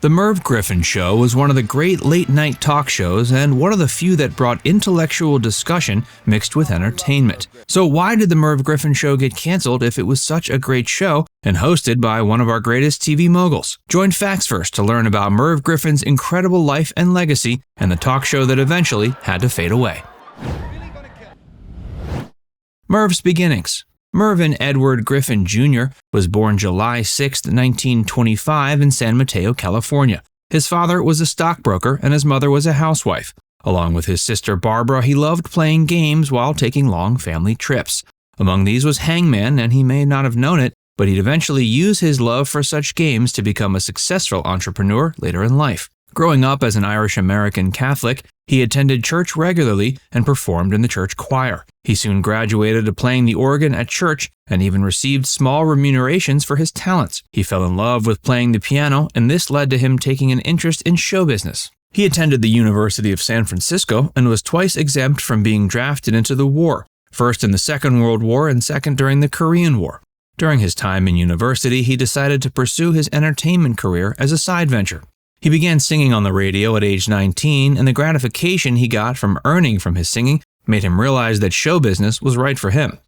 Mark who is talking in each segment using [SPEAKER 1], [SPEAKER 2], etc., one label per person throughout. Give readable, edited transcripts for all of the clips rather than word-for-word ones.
[SPEAKER 1] The Merv Griffin Show was one of the great late-night talk shows and one of the few that brought intellectual discussion mixed with entertainment. So why did the Merv Griffin Show get canceled if it was such a great show and hosted by one of our greatest TV moguls? Join Facts First to learn about Merv Griffin's incredible life and legacy and the talk show that eventually had to fade away. Merv's beginnings. Mervyn Edward Griffin Jr. was born July 6, 1925 in San Mateo, California. His father was a stockbroker and his mother was a housewife. Along with his sister Barbara, he loved playing games while taking long family trips. Among these was Hangman, and he may not have known it, but he'd eventually use his love for such games to become a successful entrepreneur later in life. Growing up as an Irish-American Catholic, he attended church regularly and performed in the church choir. He soon graduated to playing the organ at church and even received small remunerations for his talents. He fell in love with playing the piano, and this led to him taking an interest in show business. He attended the University of San Francisco and was twice exempt from being drafted into the war, first in the Second World War and second during the Korean War. During his time in university, he decided to pursue his entertainment career as a side venture. He began singing on the radio at age 19, and the gratification he got from earning from his singing made him realize that show business was right for him.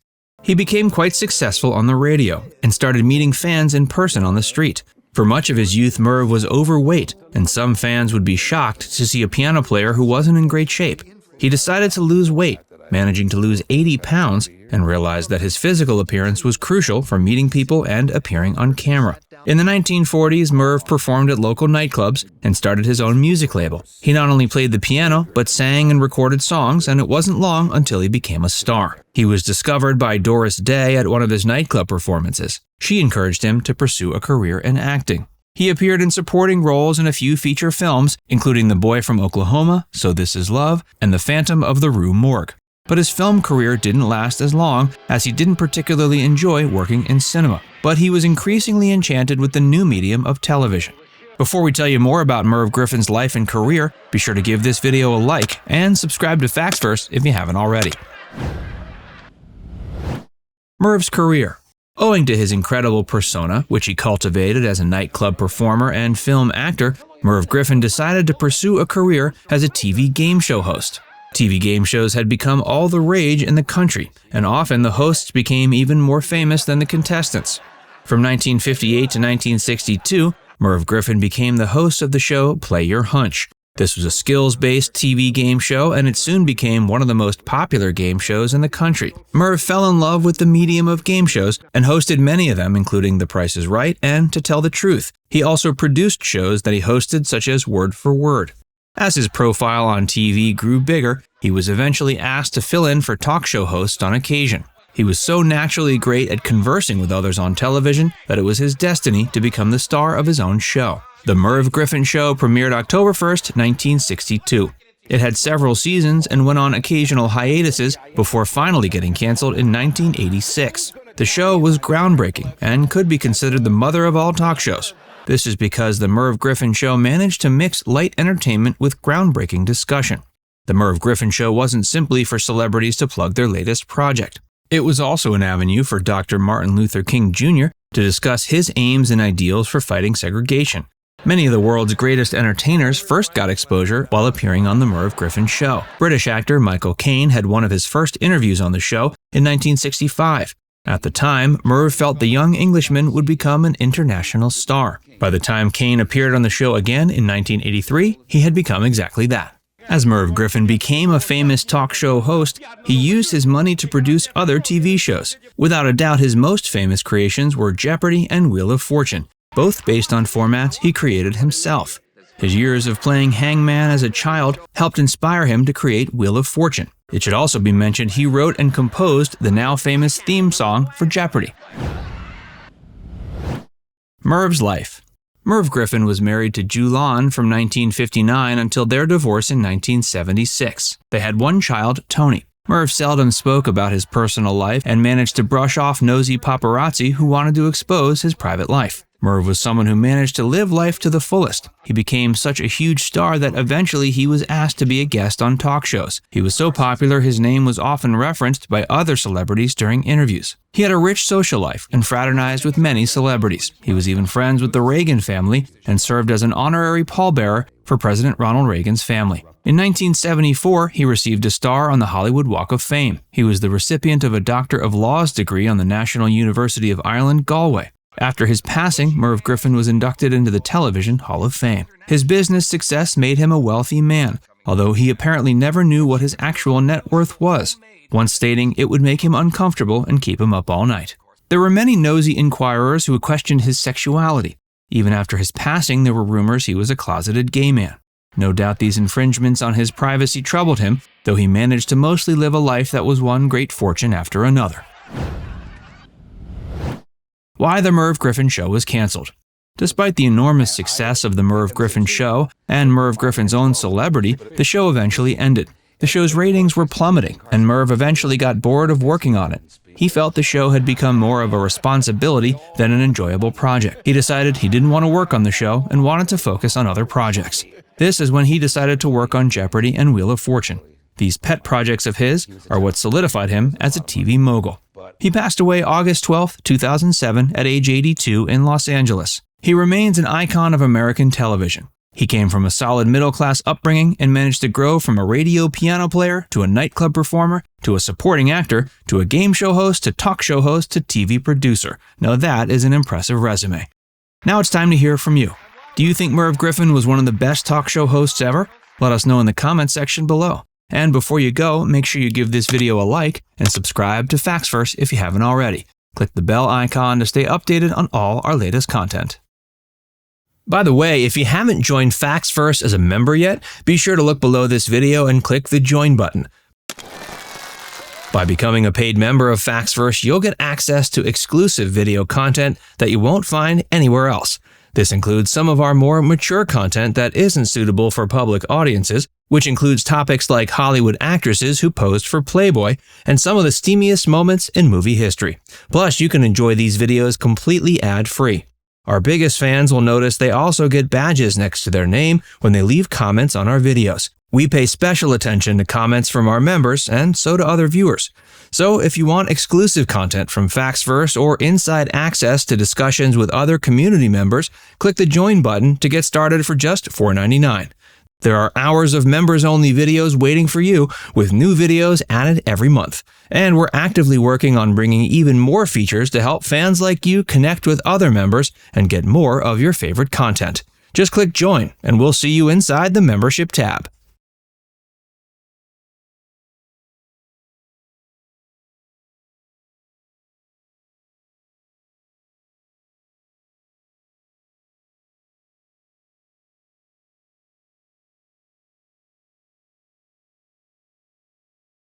[SPEAKER 1] He became quite successful on the radio and started meeting fans in person on the street. For much of his youth, Merv was overweight, and some fans would be shocked to see a piano player who wasn't in great shape. He decided to lose weight, managing to lose 80 pounds, and realized that his physical appearance was crucial for meeting people and appearing on camera. In the 1940s, Merv performed at local nightclubs and started his own music label. He not only played the piano, but sang and recorded songs, and it wasn't long until he became a star. He was discovered by Doris Day at one of his nightclub performances. She encouraged him to pursue a career in acting. He appeared in supporting roles in a few feature films, including The Boy from Oklahoma, So This Is Love, and The Phantom of the Rue Morgue. But his film career didn't last as long, as he didn't particularly enjoy working in cinema. But he was increasingly enchanted with the new medium of television. Before we tell you more about Merv Griffin's life and career, be sure to give this video a like and subscribe to Facts First if you haven't already. Merv's career. Owing to his incredible persona, which he cultivated as a nightclub performer and film actor, Merv Griffin decided to pursue a career as a TV game show host. TV game shows had become all the rage in the country, and often the hosts became even more famous than the contestants. From 1958 to 1962, Merv Griffin became the host of the show Play Your Hunch. This was a skills-based TV game show, and it soon became one of the most popular game shows in the country. Merv fell in love with the medium of game shows and hosted many of them, including The Price is Right and To Tell the Truth. He also produced shows that he hosted, such as Word for Word. As his profile on TV grew bigger, he was eventually asked to fill in for talk show hosts on occasion. He was so naturally great at conversing with others on television that it was his destiny to become the star of his own show. The Merv Griffin Show premiered October 1st, 1962. It had several seasons and went on occasional hiatuses before finally getting canceled in 1986. The show was groundbreaking and could be considered the mother of all talk shows. This is because the Merv Griffin Show managed to mix light entertainment with groundbreaking discussion. The Merv Griffin Show wasn't simply for celebrities to plug their latest project. It was also an avenue for Dr. Martin Luther King Jr. to discuss his aims and ideals for fighting segregation. Many of the world's greatest entertainers first got exposure while appearing on the Merv Griffin Show. British actor Michael Caine had one of his first interviews on the show in 1965. At the time, Merv felt the young Englishman would become an international star. By the time Caine appeared on the show again in 1983, he had become exactly that. As Merv Griffin became a famous talk show host, he used his money to produce other TV shows. Without a doubt, his most famous creations were Jeopardy and Wheel of Fortune, both based on formats he created himself. His years of playing Hangman as a child helped inspire him to create Wheel of Fortune. It should also be mentioned he wrote and composed the now famous theme song for Jeopardy! Merv's life. Merv Griffin was married to Julan from 1959 until their divorce in 1976. They had one child, Tony. Merv seldom spoke about his personal life and managed to brush off nosy paparazzi who wanted to expose his private life. Merv was someone who managed to live life to the fullest. He became such a huge star that eventually he was asked to be a guest on talk shows. He was so popular his name was often referenced by other celebrities during interviews. He had a rich social life and fraternized with many celebrities. He was even friends with the Reagan family and served as an honorary pallbearer for President Ronald Reagan's family. In 1974, he received a star on the Hollywood Walk of Fame. He was the recipient of a Doctor of Laws degree on the National University of Ireland, Galway. After his passing, Merv Griffin was inducted into the Television Hall of Fame. His business success made him a wealthy man, although he apparently never knew what his actual net worth was, once stating it would make him uncomfortable and keep him up all night. There were many nosy inquirers who questioned his sexuality. Even after his passing, there were rumors he was a closeted gay man. No doubt these infringements on his privacy troubled him, though he managed to mostly live a life that was one great fortune after another. Why the Merv Griffin Show was canceled. Despite the enormous success of the Merv Griffin Show and Merv Griffin's own celebrity, the show eventually ended. The show's ratings were plummeting, and Merv eventually got bored of working on it. He felt the show had become more of a responsibility than an enjoyable project. He decided he didn't want to work on the show and wanted to focus on other projects. This is when he decided to work on Jeopardy and Wheel of Fortune. These pet projects of his are what solidified him as a TV mogul. He passed away August 12, 2007 at age 82 in Los Angeles. He remains an icon of American television. He came from a solid middle-class upbringing and managed to grow from a radio piano player to a nightclub performer to a supporting actor to a game show host to talk show host to TV producer. Now that is an impressive resume. Now it's time to hear from you. Do you think Merv Griffin was one of the best talk show hosts ever? Let us know in the comment section below. And before you go, make sure you give this video a like and subscribe to Facts First if you haven't already. Click the bell icon to stay updated on all our latest content. By the way, if you haven't joined Facts First as a member yet, be sure to look below this video and click the join button. By becoming a paid member of Facts First, you'll get access to exclusive video content that you won't find anywhere else. This includes some of our more mature content that isn't suitable for public audiences, which includes topics like Hollywood actresses who posed for Playboy and some of the steamiest moments in movie history. Plus, you can enjoy these videos completely ad-free. Our biggest fans will notice they also get badges next to their name when they leave comments on our videos. We pay special attention to comments from our members, and so do other viewers. So if you want exclusive content from Facts First or inside access to discussions with other community members, click the join button to get started for just $4.99. There are hours of members-only videos waiting for you, with new videos added every month. And we're actively working on bringing even more features to help fans like you connect with other members and get more of your favorite content. Just click join, and we'll see you inside the membership tab.